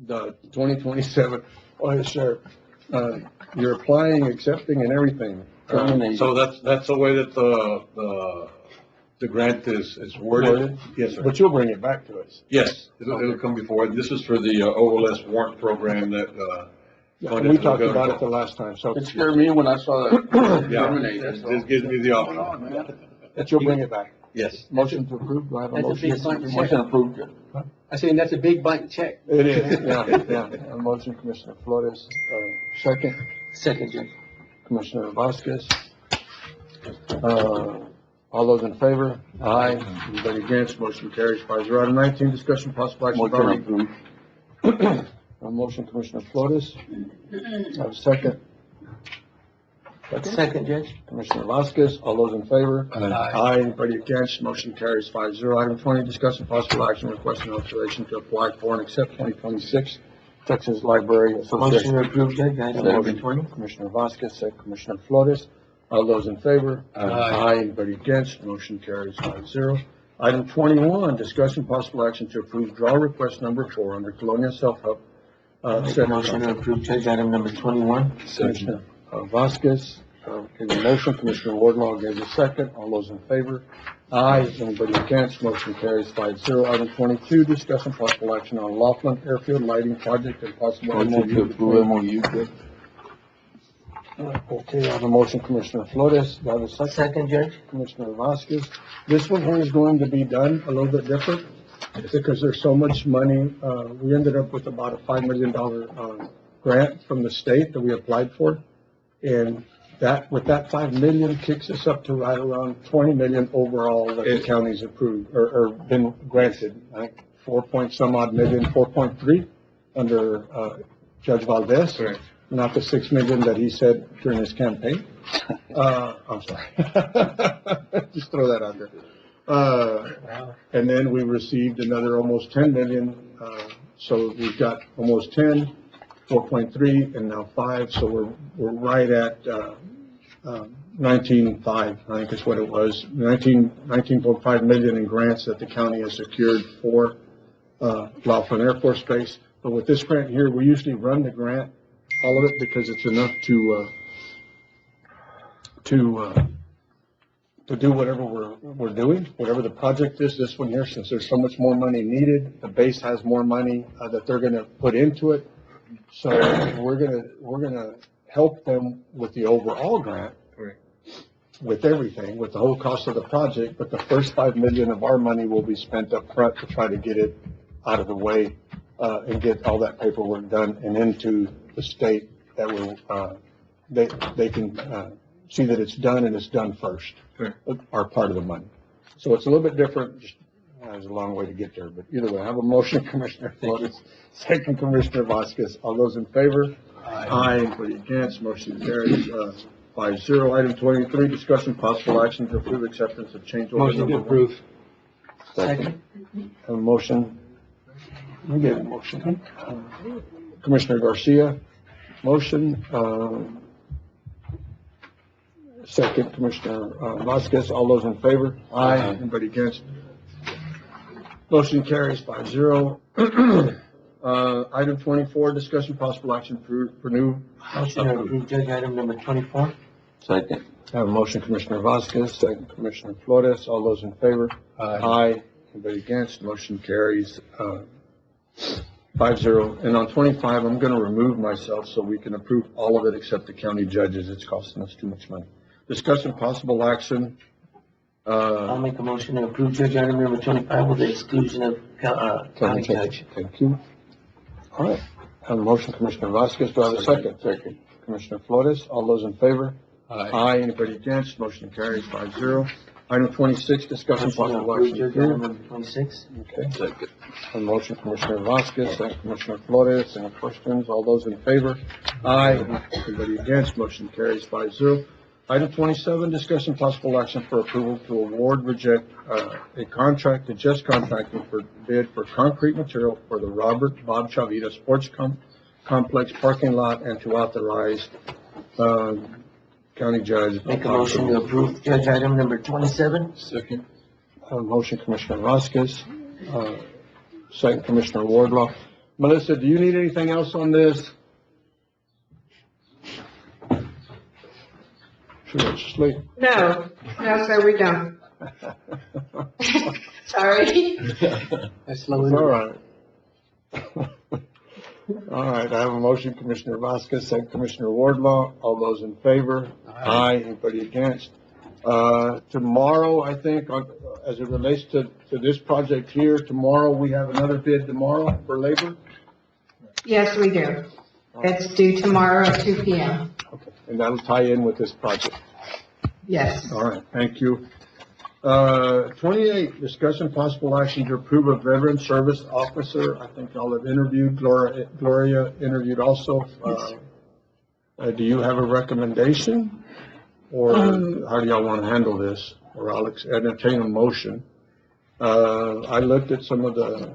2027. Oh, Sheriff, you're applying, accepting, and everything. So that's the way that the grant is worded? Yes, sir. But you'll bring it back to us. Yes, it'll come before. This is for the OLS warrant program that, We talked about it the last time, so It scared me when I saw that yeah, terminated. this gives me the option. that you'll bring it back. Yes. Motion to approve, do I have a That's a motion? big blank check. Motion approved. I say that's a big blank check. It is, yeah. A motion, Commissioner Flores, second, Second, Judge. Commissioner Vasquez. All those in favor? Aye. Anybody against? Motion carries 5-0. Item 19, discussion possible action Motion regarding. approved. A motion, Commissioner Flores. I have a second. Second, Judge. Commissioner Vasquez. All those in favor? Aye. Aye. Anybody against? Motion carries 5-0. Item 20, discussion possible action requesting authorization to apply for and accept 2026 Texas Library Motion Association. approved, Judge, item number 20. Commissioner Vasquez, second Commissioner Flores. All those in favor? Aye. Anybody against? Motion carries 5-0. Item 21, discussion possible action to approve draw request number 4 under Colonial Self-Help. Make a motion to approve, Judge, item number 21. Commissioner Vasquez, gave a motion, Commissioner Wardlaw gave a second. All those in favor? Aye. Anybody against? Motion carries 5-0. Item 22, discussion possible action on Laughlin Airfield Lighting Project and possible Motion to approve MOU, Judge. Okay, I have a motion, Commissioner Flores. Do I have a second? Second, Judge. Commissioner Vasquez. This one here is going to be done a little bit different because there's so much money. We ended up with about a $5 million, grant from the state that we applied for. And that, with that 5 million kicks us up to right around 20 million overall that the county's approved or been granted. I think 4 odd million, 4.3 under, Judge Valdez. Correct. Not the 6 million that he said during his campaign. I'm sorry. Just throw that out there. And then we received another almost 10 million. So we've got almost 10, 4.3, and now 5. So we're right at 19.5, I think is what it was. 19.5 million in grants that the county has secured for Laughlin Air Force Base. But with this grant here, we usually run the grant, all of it, because it's enough to do whatever we're doing, whatever the project is. This one here, since there's so much more money needed, the base has more money that they're going to put into it. So we're gonna help them with the overall grant, with everything, with the whole cost of the project. But the first 5 million of our money will be spent up front to try to get it out of the way and get all that paperwork done and into the state that will they can see that it's done and it's done first. Are part of the money. So it's a little bit different. Just, there's a long way to get there, but either way, I have a motion, Commissioner Flores. Second, Commissioner Vasquez. All those in favor? Aye. Anybody against? Motion carries 5-0. Item 23, discussion possible action to approve acceptance of change order. Motion to approve. Second. Have a motion. You gave a motion. Commissioner Garcia, motion. Second, Commissioner Vasquez. All those in favor? Aye. Anybody against? Motion carries 5-0. Item 24, discussion possible action for new. Motion to approve, Judge, item number 24. Second. I have a motion, Commissioner Vasquez, second, Commissioner Flores. All those in favor? Aye. Anybody against? Motion carries 5-0. And on 25, I'm going to remove myself so we can approve all of it except the county judges. It's costing us too much money. Discussion possible action. I'll make a motion to approve, Judge, item number 25 with the exclusion of county judge. Thank you. All right. I have a motion, Commissioner Vasquez. Do I have a second? Second. Commissioner Flores. All those in favor? Aye. Aye. Anybody against? Motion carries 5-0. Item 26, discussion Motion to possible approve, action. Judge, item number 26. Okay. Second. A motion, Commissioner Vasquez, second, Commissioner Flores. Any questions? All those in favor? Aye. Anybody against? Motion carries 5-0. Item 27, discussion possible action for approval to award, reject, a contract, just contracting for bid for concrete material for the Robert Bob Chavita Sports Complex parking lot and to authorize, county judge. Make a motion to approve, Judge, item number 27. Second. Motion, Commissioner Vasquez, second, Commissioner Wardlaw. Melissa, do you need anything else on this? She went to sleep. No, sir, we don't. Sorry. That's slow. All right. All right, I have a motion, Commissioner Vasquez, second, Commissioner Wardlaw. All those in favor? Aye. Anybody against? Tomorrow, I think, as it relates to this project here, tomorrow, we have another bid tomorrow for labor? Yes, we do. It's due tomorrow at 2 p.m. Okay, and that'll tie in with this project. Yes. All right, thank you. 28, discussion possible action to approve a veteran service officer. I think y'all have interviewed, Gloria interviewed also. Do you have a recommendation? Or how do y'all want to handle this? Or I'll entertain a motion. I looked at some of the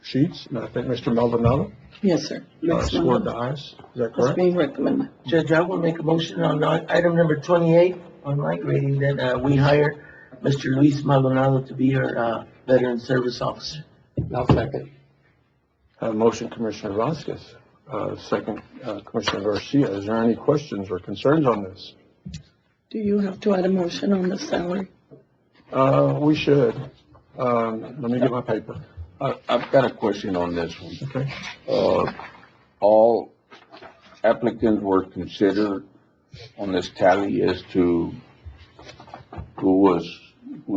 sheets, and I think Mr. Maldonado Yes, sir. scored the ayes. Is that It's correct? being recommended. Judge, I will make a motion on item number 28 on my grading that we hire Mr. Luis Maldonado to be our veteran service officer. I'll second. Motion, Commissioner Vasquez. Second, Commissioner Garcia. Is there any questions or concerns on this? Do you have to add a motion on the salary? We should. Let me get my paper. I've got a question on this one. Okay. All applicants were considered on this tally as to who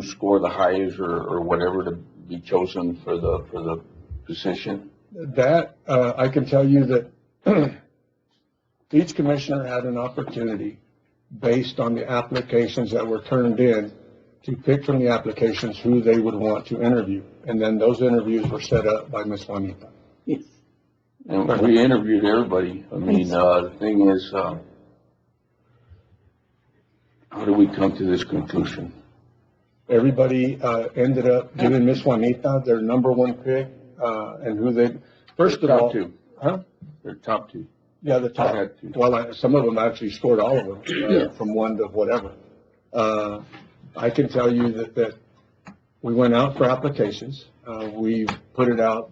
scored the highest or whatever to be chosen for the position? That, I can tell you that each commissioner had an opportunity based on the applications that were turned in to pick from the applications who they would want to interview. And then those interviews were set up by Ms. Juanita. Yes. And we interviewed everybody. I mean, the thing is, how do we come to this conclusion? Everybody, ended up giving Ms. Juanita their number one pick, and who they, first of all. Top two. Huh? They're top two. Yeah, the top. I had to. Well, some of them actually scored all of them, from one to whatever. I can tell you that we went out for applications. We've put it out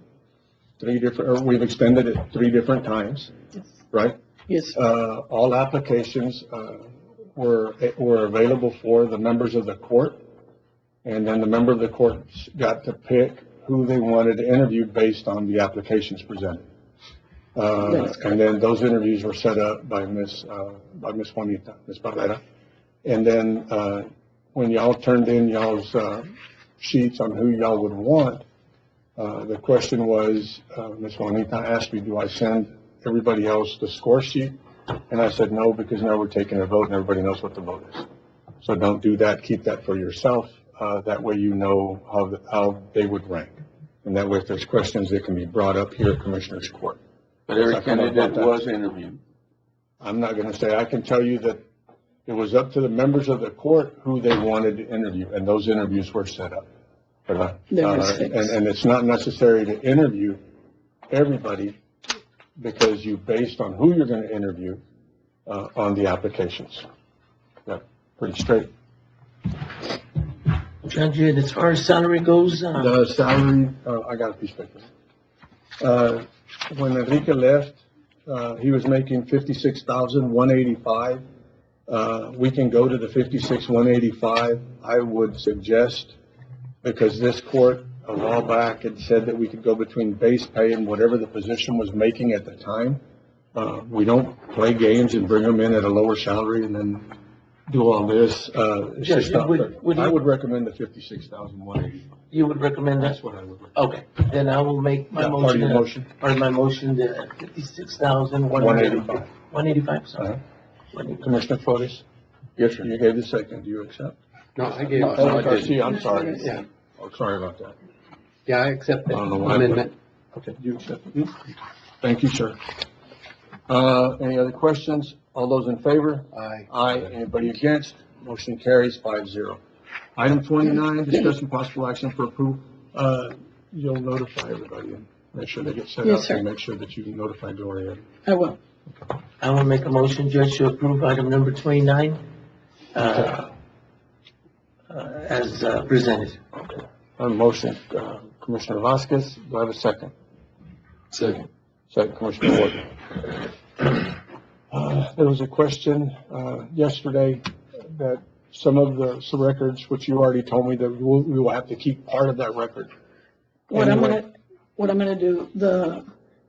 we've extended it 3 different times, right? Yes. All applications, were available for the members of the court. And then the member of the court got to pick who they wanted to interview based on the applications presented. And then those interviews were set up by Ms. Juanita, Ms. Barrera. And then, when y'all turned in y'all's, sheets on who y'all would want, the question was, Ms. Juanita asked me, do I send everybody else the score sheet? And I said, no, because now we're taking a vote and everybody knows what the vote is. So don't do that. Keep that for yourself. That way you know how they would rank. And that way if there's questions, they can be brought up here at Commissioner's Court. But every candidate was interviewed. I'm not going to say. I can tell you that it was up to the members of the court who they wanted to interview, and those interviews were set up. And it's not necessary to interview everybody because you based on who you're going to interview on the applications. Yeah, pretty straight. Judge, as far as salary goes, The salary, I got a piece of paper. When Enrique left, he was making $56,185. We can go to the $56,185. I would suggest, because this court a while back had said that we could go between base pay and whatever the position was making at the time. We don't play games and bring them in at a lower salary and then do all this. It's just not fair. I would recommend the $56,185. you would recommend that? That's what I would recommend. Okay, then I will make my Part of your motion. motion? Part of my motion, the $56,185. 185, sorry. Commissioner Flores? Yes, sir. You gave the second. Do you accept? No, I gave, No, I Garcia, I'm sorry. yeah, Oh, sorry about that. yeah, I accept I the don't know why. amendment. Okay, you accept it? Thank you, sir. Any other questions? All those in favor? Aye. Aye. Anybody against? Motion carries 5-0. Item 29, discussion possible action for approval. You'll notify everybody and make sure they get set Yes, up sir. and make sure that you notify Gloria. I will. I will make a motion, Judge, to approve item number 29, as presented. On motion, Commissioner Vasquez, do I have a second? Second. Second, Commissioner Ward. There was a question, yesterday that some records, which you already told me that we will have to keep part of that record. What I'm Anyway. gonna do,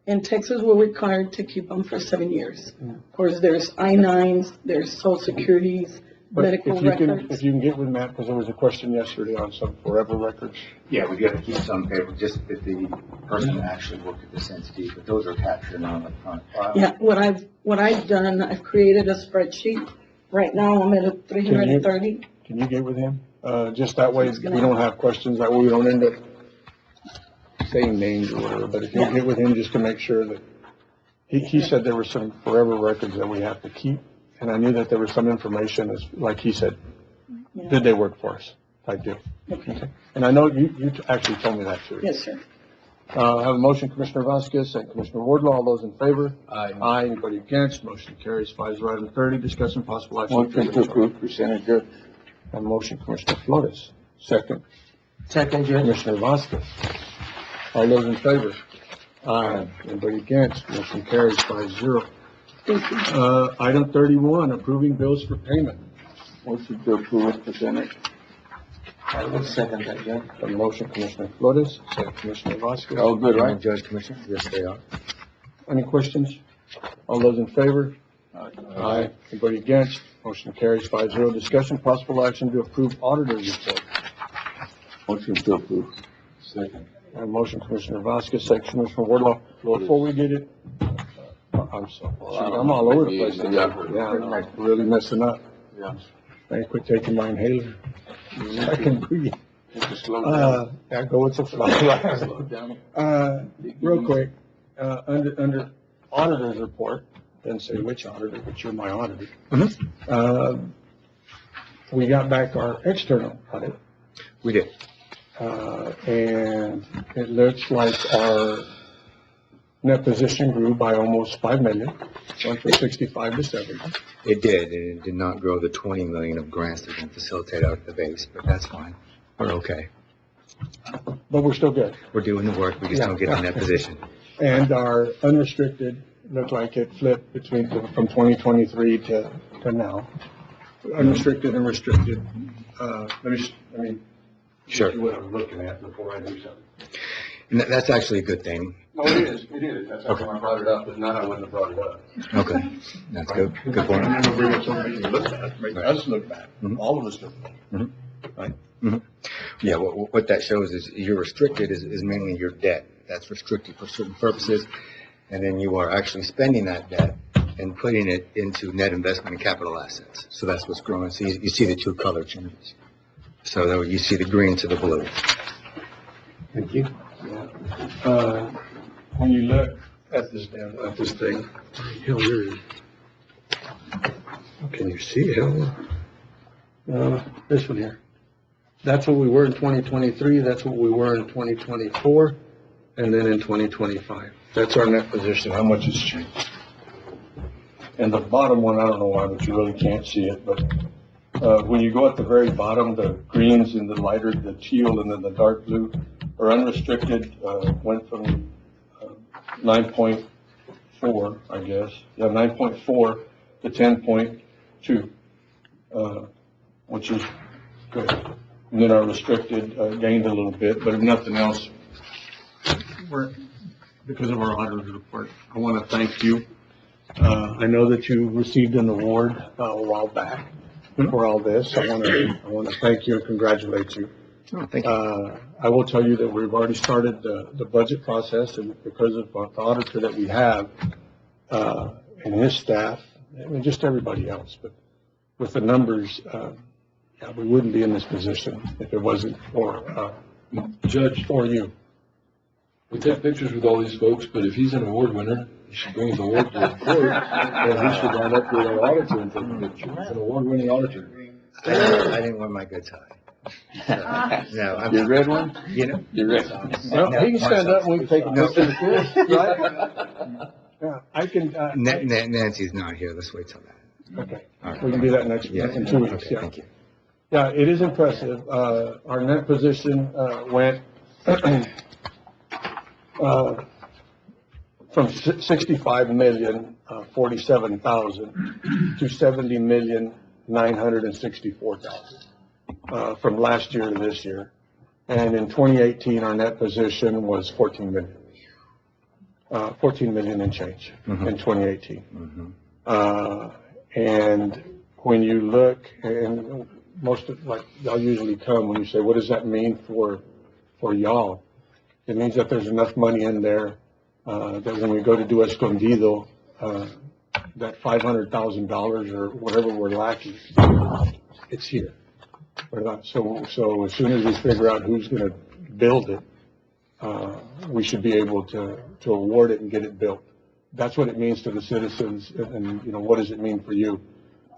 in Texas, we're required to keep them for 7 years. Of course, there's I-9s, there's social securities, But medical if you can, records. if you can get with Matt, because there was a question yesterday on some forever records. Yeah, we do have to keep some paper, just if the person actually worked at this entity, but those are captured on the front file. Yeah, what I've done, I've created a spreadsheet. Right now, I'm at a 330. Can you get with him? Just that way, It's we gonna don't have questions, that way we don't end up saying names or whatever, but if you Yeah. get with him just to make sure that, he said there were some forever records that we have to keep, and I knew that there was some information, as like he said, Yeah. did they work for us? I do. Okay. And I know you actually told me that too. Yes, sir. I have a motion, Commissioner Vasquez, and Commissioner Wardlaw. All those in favor? Aye. Aye. Anybody against? Motion carries 5-0. Item 30, discussion possible action. Motion to approve, presented, Judge. A motion, Commissioner Flores. Second, Second, Judge. Commissioner Vasquez. All those in favor? Aye. Anybody against? Motion carries 5-0. Item 31, approving bills for payment. Motion to approve as presented. I will second that, Judge. A motion, Commissioner Flores, second Commissioner Vasquez. All good, right? Judge, Commissioner? Yes, they are. Any questions? All those in favor? Aye. Anybody against? Motion carries 5-0. Discussion possible action to approve auditor's report. Motion to approve. Second. A motion, Commissioner Vasquez, second Commissioner Wardlaw. Before we get it, I'm sorry. I'm all over the place. Yeah, I'm really messing up. Yeah. I quit taking my inhaler. I can breathe. Just slow down. Yeah, go with the flow. Slow down. Real quick, under auditor's report, didn't say which auditor, but you're my auditor. We got back our external audit. We did. And it looks like our net position grew by almost 5 million, went from 65 to 70. It did, and it did not grow the 20 million of grants that can facilitate out of the base, but that's fine. We're okay. But we're still good. We're doing the work, we just don't get in that position. And our unrestricted looked like it flipped from 2023 to now. Unrestricted and restricted. Let me Sure. see what I'm looking at before I do something. And that's actually a good thing. No, it is. That's how I brought it up. If not, I wouldn't have brought it up. Okay, that's good, good point. I'm gonna bring up something you look at, make us look bad, all of us look bad. Right. Yeah, what that shows is you're restricted is mainly your debt. That's restricted for certain purposes. And then you are actually spending that debt and putting it into net investment and capital assets. So that's what's growing. So you see the two color changes. So you see the green to the blue. Thank you. When you look at this thing, hell, where is it? Can you see it? This one here. That's what we were in 2023, that's what we were in 2024, and then in 2025. That's our net position, how much has changed. And the bottom one, I don't know why, but you really can't see it, but when you go at the very bottom, the greens and the lighter, the teal and then the dark blue, are unrestricted, went from 9.4, I guess. Yeah, 9.4 to 10.2, which is good. And then our restricted gained a little bit, but if nothing else, because of our auditor's report, I want to thank you. I know that you received an award a while back for all this. I want to thank you and congratulate you. Oh, thank you. I will tell you that we've already started the budget process, and because of the auditor that we have, and his staff, I mean, just everybody else, but with the numbers, yeah, we wouldn't be in this position if it wasn't for, Judge, for you. we take pictures with all these folks, but if he's an award winner, he should bring his award to the court, and he should line up with our auditor and take a picture. He's an award-winning auditor. I didn't wear my good tie. No, I'm. You red one? You know? You red. Well, he can stand up and we can take a picture, right? Yeah, I can, Nancy's not here, let's wait till that. okay, All right. we can do that next, Yeah, in 2 weeks, okay, yeah. thank you. Yeah, it is impressive. Our net position, went, from 65,047,000 to 70,964,000, from last year to this year. And in 2018, our net position was 14 million. 14 million and change in 2018. And when you look, and most of, like, y'all usually come when you say, what does that mean for y'all? It means that there's enough money in there, that when we go to do Escondido, that $500,000 or whatever we're lacking, it's here. So as soon as we figure out who's gonna build it, we should be able to award it and get it built. That's what it means to the citizens, and, you know, what does it mean for you?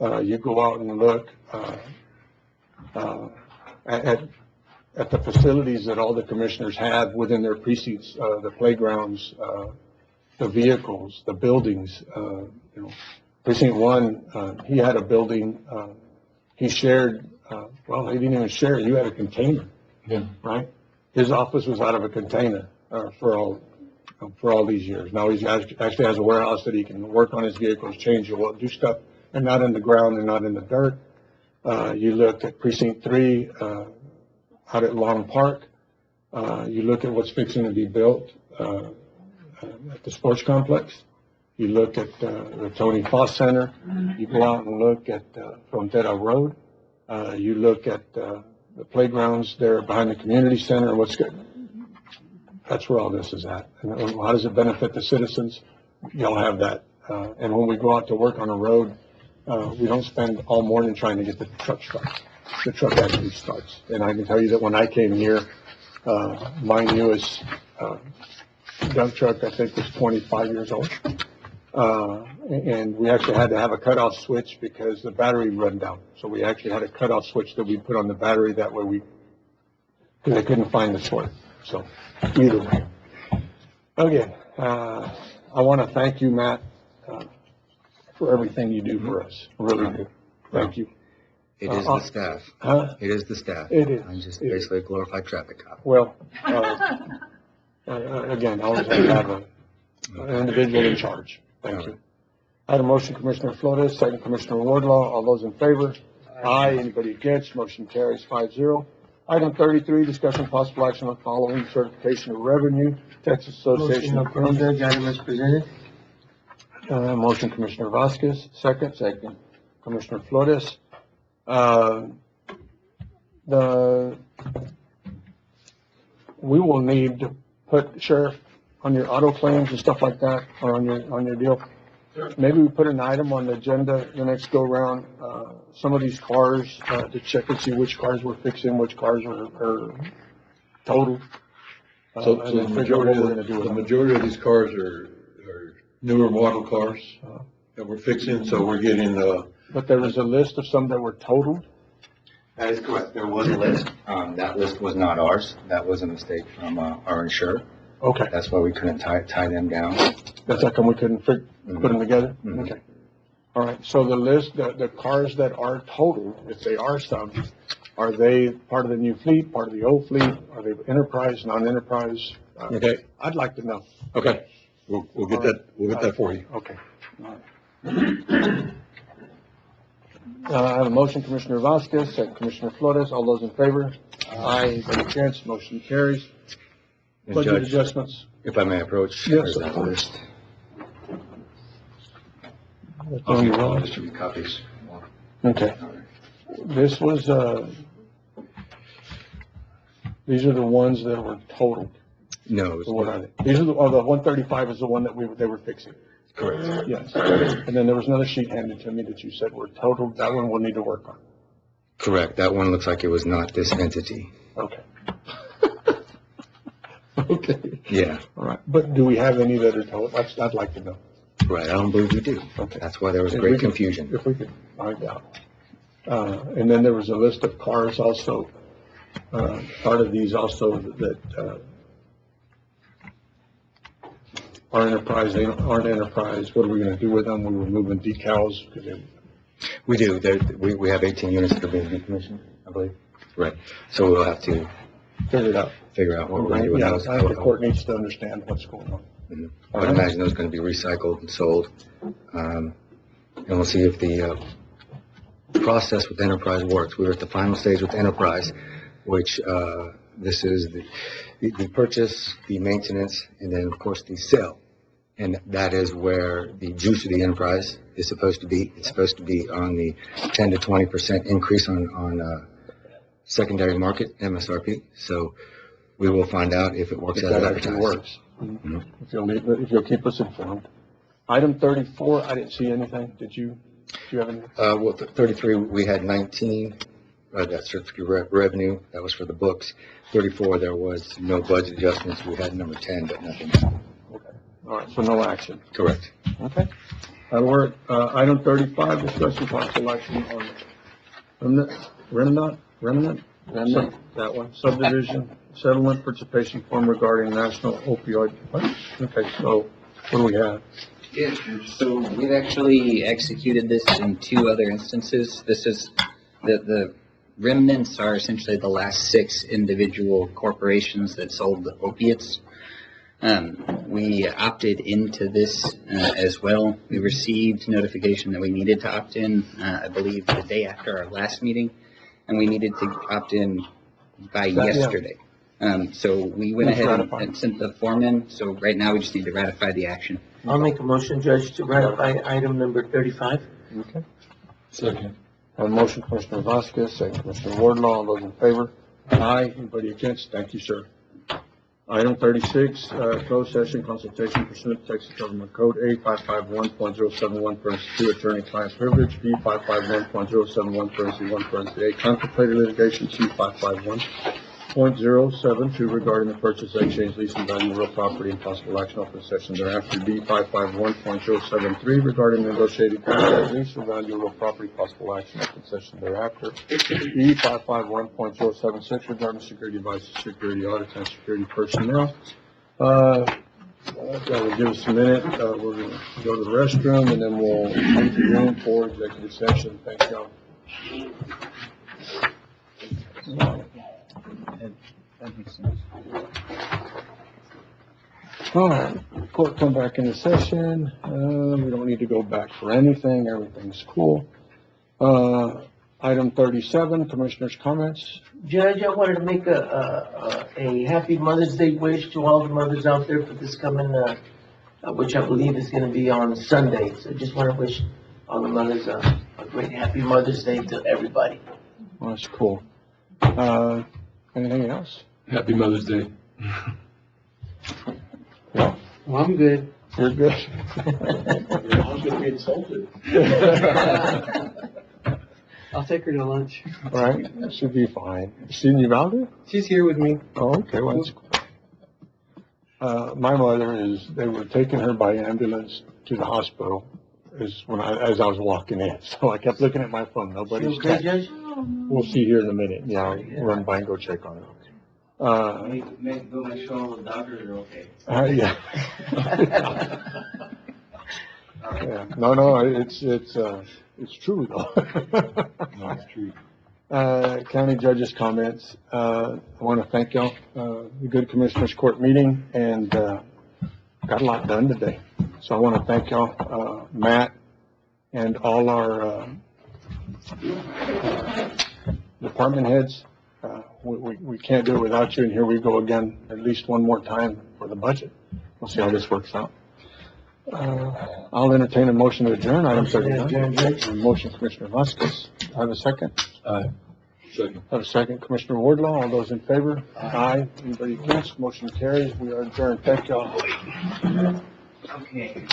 You go out and look, at the facilities that all the commissioners have within their precincts, the playgrounds, the vehicles, the buildings, you know, precinct 1, he had a building, he shared, well, he didn't even share, you had a container, Yeah. right? His office was out of a container, for all, for all these years. Now he's actually has a warehouse that he can work on his vehicles, change the oil, do stuff, and not in the ground and not in the dirt. You look at Precinct 3, out at Long Park. You look at what's fixing to be built, at the sports complex. You look at, the Tony Foss Center. You go out and look at, Frontera Road. You look at, the playgrounds there behind the community center and what's good. That's where all this is at. And how does it benefit the citizens? You don't have that. And when we go out to work on a road, we don't spend all morning trying to get the truck started. The truck actually starts. And I can tell you that when I came here, my newest, dump truck, I think, was 25 years old. And we actually had to have a cutoff switch because the battery run down. So we actually had a cutoff switch that we put on the battery. That way because they couldn't find the source. So either way. Again, I want to thank you, Matt, for everything you do for us. I really do. Thank you. It is the staff. Huh? It is the staff. It is. I'm just basically a glorified traffic cop. Well, again, I always have to have an individual in charge. Thank you. I had a motion, Commissioner Flores, second Commissioner Wardlaw. All those in favor? Aye. Anybody against? Motion carries 5-0. Item 33, discussion possible action on following certification of revenue, Texas Association of Motion approved, Judge, item as presented. Motion Commissioner Vasquez, second. Second. Commissioner Flores. We will need to put, Sheriff, on your auto claims and stuff like that, or on your deal. Maybe we put an item on the agenda the next go round, some of these cars, to check and see which cars we're fixing, which cars are totaled. So And the then figure out what we're gonna do with the them. majority of these cars are newer model cars that we're fixing, so we're getting, But there was a list of some that were totaled. That is correct. There was a list. That list was not ours. That was a mistake from our insurer. Okay, That's why we couldn't tie them down. that's how come we couldn't put them together? Mhm. Okay. All right, so the list, the cars that are totaled, if they are some, are they part of the new fleet, part of the old fleet? Are they enterprise, non-enterprise? Okay. I'd like to know. okay, we'll get that for you. Okay. All right. I have a motion, Commissioner Vasquez, second Commissioner Flores. All those in favor? Aye. Any against? Motion carries. And Budget Judge, adjustments. if I may approach. Yes, there's of that course. list. I'll distribute copies. Okay. This was, these are the ones that were totaled. No, So what are they? These are the 135 is the one that they were fixing. correct. Yes. And then there was another sheet handed to me that you said were totaled. That one we'll need to work on. Correct. That one looks like it was not this entity. Okay. Okay. Yeah, All right. But do we have any that are totaled? I'd like to know. right. I don't believe we do. Okay. That's why there was If we great could- confusion. If we could find out. And then there was a list of cars also, part of these also that, are enterprise, they aren't enterprise. What are we gonna do with them? We were moving decals because they, We do. We have 18 units that are being decommissioned, I believe. Right. So we'll have to figured out. figure out what we're going to do with Yeah, those. I think the court needs to understand what's going on. I would imagine those are going to be recycled and sold. And we'll see if the process with Enterprise works. We're at the final stage with Enterprise, which this is the purchase, the maintenance, and then, of course, the sale. And that is where the juice of the Enterprise is supposed to be. It's supposed to be on the 10 to 20% increase on secondary market, MSRP. So we will find out if it works If as that actually advertised. works. If you'll keep us informed. Item 34, I didn't see anything. Did you? Do you have any? Well, 33, we had 19, that certificate revenue, that was for the books. 34, there was no budget adjustments. We had number 10, but nothing. Okay. All right, so no action. Correct. Okay. That'll work. Item 35, discussion possible action on remnant, that one, subdivision settlement participation form regarding national opioid. What? Okay, so what do we have? Yeah, so we've actually executed this in 2 other instances. This is, the remnants are essentially the last 6 individual corporations that sold the opiates. We opted into this as well. We received notification that we needed to opt in, I believe, the day after our last meeting, and we needed to opt in by yesterday. So we went ahead and sent the form in, so right now we just need to ratify the action. I'll make a motion, Judge, to ratify item number 35. Okay. Second. A motion, Commissioner Vasquez, second Commissioner Wardlaw, all those in favor? Aye. Anybody against? Thank you, sir. Item 36, closed session consultation pursuant to Texas Government Code A 551.071, parentheses 2, attorney-client privilege, B 551.071, parentheses 1, parentheses A, contemplated litigation, C 551.072 regarding the purchase, exchange, lease, and value of real property and possible action open session thereafter, D 551.073 regarding negotiated contract, lease, or value of real property, possible action open session thereafter, E 551.076 regarding security advice, security audits, and security personnel. That will give us a minute. We're going to go to the restroom, and then we'll leave the room for executive session. Thank y'all. All right, court come back into session. We don't need to go back for anything. Everything's cool. Item 37, commissioners' comments. Judge, I wanted to make a happy Mother's Day wish to all the mothers out there for this coming, which I believe is gonna be on Sunday. So just want to wish all the mothers a great happy Mother's Day to everybody. Well, that's cool. Anything else? Happy Mother's Day. No? Well, I'm good. You're good. Your mom's gonna be insulted. I'll take her to lunch. All right, that should be fine. Seen you out there? She's here with me. Oh, okay, well, that's cool. My mother they were taking her by ambulance to the hospital as I was walking in. So I kept looking at my phone. Nobody's Okay, texting. Judge? We'll see here in a minute. Yeah, I'll run by and go check on her. Make sure all the doctors are okay. Yeah. Yeah. No, it's true though. No, it's true. County judge's comments. I want to thank y'all. The good commissioners court meeting and, got a lot done today. So I want to thank y'all, Matt and all our, department heads. We can't do it without you, and here we go again, at least one more time for the budget. We'll see how this works out. I'll entertain a motion to adjourn, item 39. Motion, Commissioner Vasquez. I have a second. Second. I have a second, Commissioner Wardlaw. All those in favor? Aye. Anybody against? Motion carries. We are adjourned. Thank y'all. Okay.